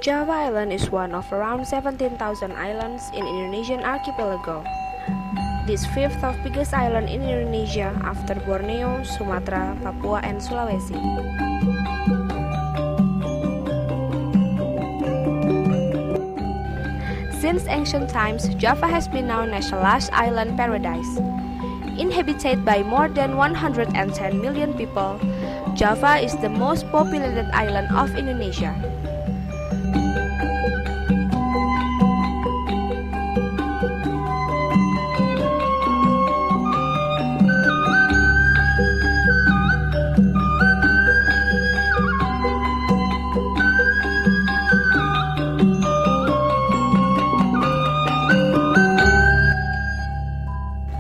Java Island is one of around 17,000 islands in Indonesian archipelago. This fifth of biggest island in Indonesia after Borneo, Sumatra, Papua and Sulawesi. Since ancient times, Java has been known as a lush island paradise. Inhabited by more than 110 million people, Java is the most populated island of Indonesia.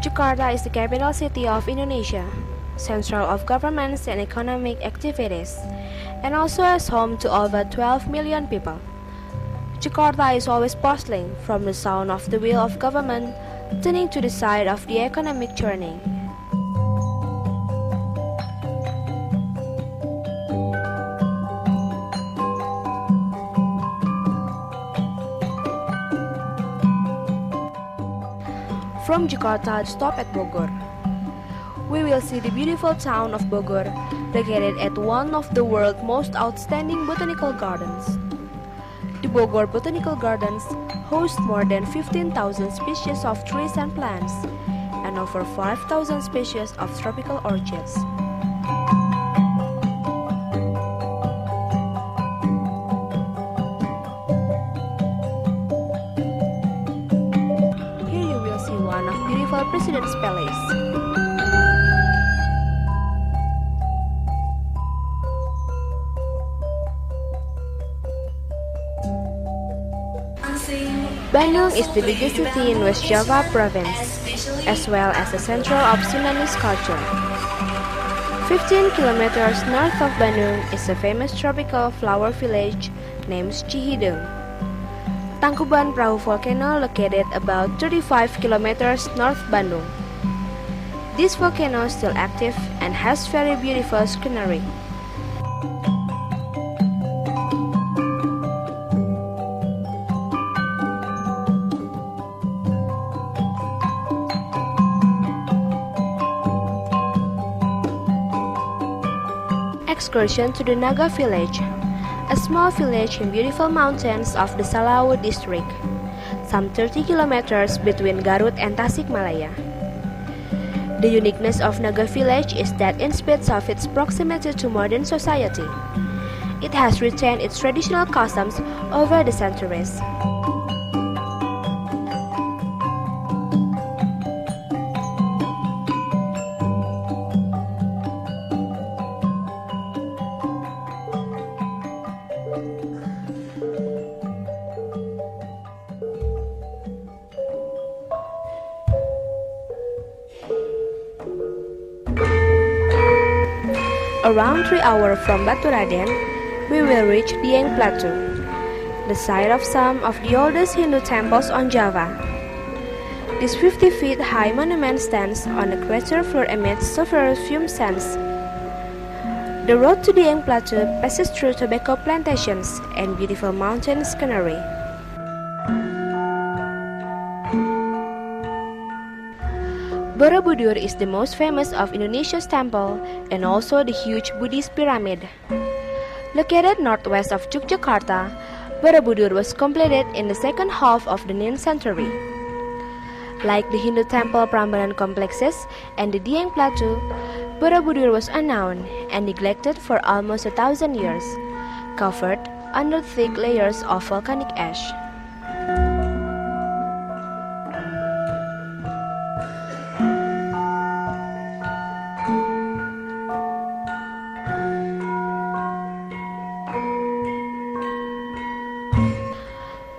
Jakarta is the capital city of Indonesia, central of governments and economic activities, and also is home to over 12 million people. Jakarta is always bustling, from the sound of the wheel of government turning to the side of the economic journey. From Jakarta, stop at Bogor. We will see the beautiful town of Bogor, located at one of the world's most outstanding botanical gardens. The Bogor Botanical Gardens host more than 15,000 species of trees and plants, and over 5,000 species of tropical orchids. President's Palace. Bandung is the biggest city in West Java province, as well as the center of Sundanese culture. 15 kilometers north of Bandung is a famous tropical flower village named Cihideng. Tangkuban Perahu volcano located about 35 kilometers north Bandung. This volcano is still active and has very beautiful scenery. Excursion to the Naga village, a small village in beautiful mountains of the Salawu district, some 30 kilometers between Garut and Tasikmalaya. The uniqueness of Naga village is that in spite of its proximity to modern society, it has retained its traditional customs over the centuries. Around 3 hours from Baturaden, we will reach Dieng Plateau, the site of some of the oldest Hindu temples on Java. This 50 feet high monument stands on a crater floor amidst sulfurous fume sands. The road to Dieng Plateau passes through tobacco plantations and beautiful mountain scenery. Borobudur is the most famous of Indonesia's temple and also the huge Buddhist pyramid. Located northwest of Yogyakarta, Borobudur was completed in the second half of the 9th century. Like the Hindu temple Prambanan complexes and the Dieng Plateau, Borobudur was unknown and neglected for almost 1,000 years, covered under thick layers of volcanic ash.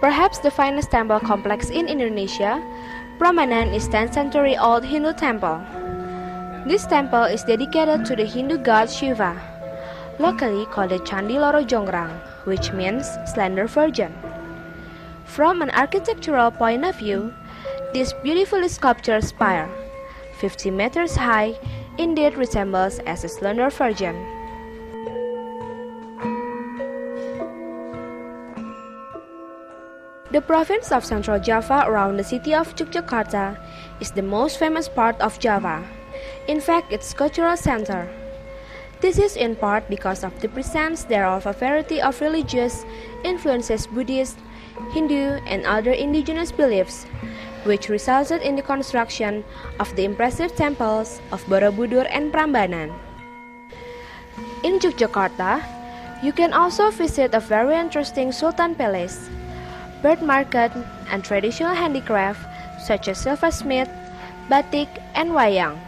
Perhaps the finest temple complex in Indonesia, Prambanan is 10th century old Hindu temple. This temple is dedicated to the Hindu god Shiva, locally called the Candi Loro Jongrang, which means slender virgin. From an architectural point of view, this beautifully sculptured spire, 50 meters high, indeed resembles as a slender virgin. The province of Central Java around the city of Yogyakarta is the most famous part of Java. In fact, its cultural center. This is in part because of the presence there of a variety of religious influences Buddhist, Hindu, and other indigenous beliefs, which resulted in the construction of the impressive temples of Borobudur and Prambanan. In Yogyakarta, you can also visit a very interesting Sultan Palace, bird market, and traditional handicraft such as silversmith, batik, and wayang.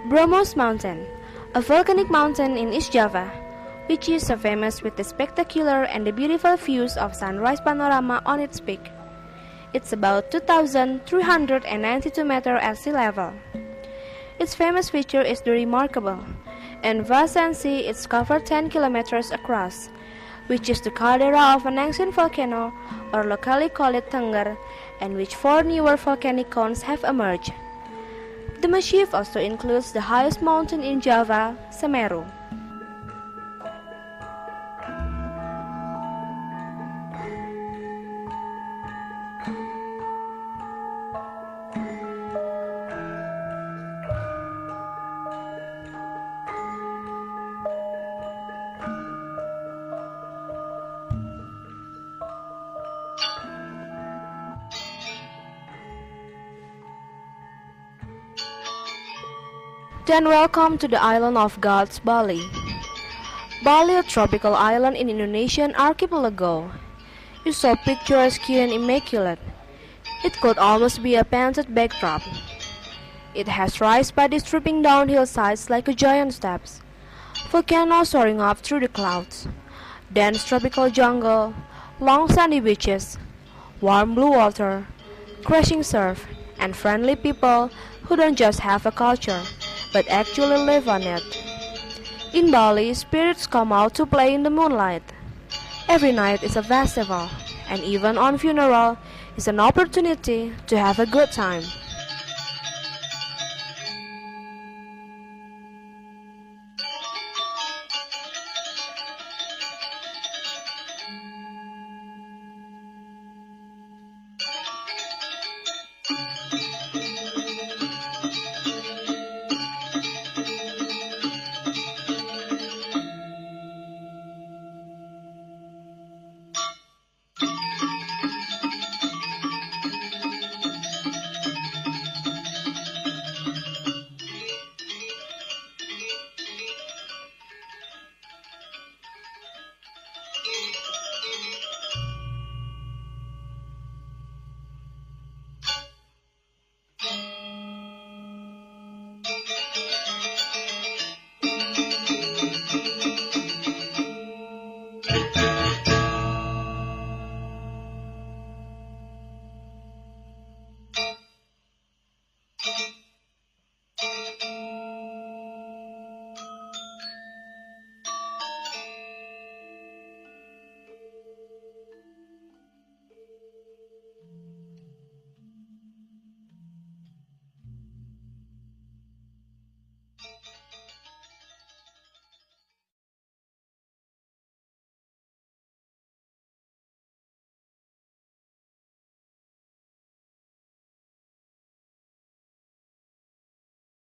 Bromo's Mountain, a volcanic mountain in East Java, which is so famous with the spectacular and the beautiful views of sunrise panorama on its peak. It's about 2,392 meters at sea level. Its famous feature is the remarkable and vast sea. It's covered 10 kilometers across, which is the caldera of an ancient volcano, or locally called Tengger, and which 4 newer volcanic cones have emerged. The massif also includes the highest mountain in Java, Semeru. Then welcome to the island of gods, Bali. Bali, a tropical island in Indonesian archipelago, is so picturesque and immaculate. It could almost be a painted backdrop. It has rice paddies dripping down hillsides like a giant steps, volcanoes soaring up through the clouds, dense tropical jungle, long sandy beaches, warm blue water, crashing surf, and friendly people who don't just have a culture, but actually live on it. In Bali, spirits come out to play in the moonlight. Every night is a festival, and even on funeral is an opportunity to have a good time.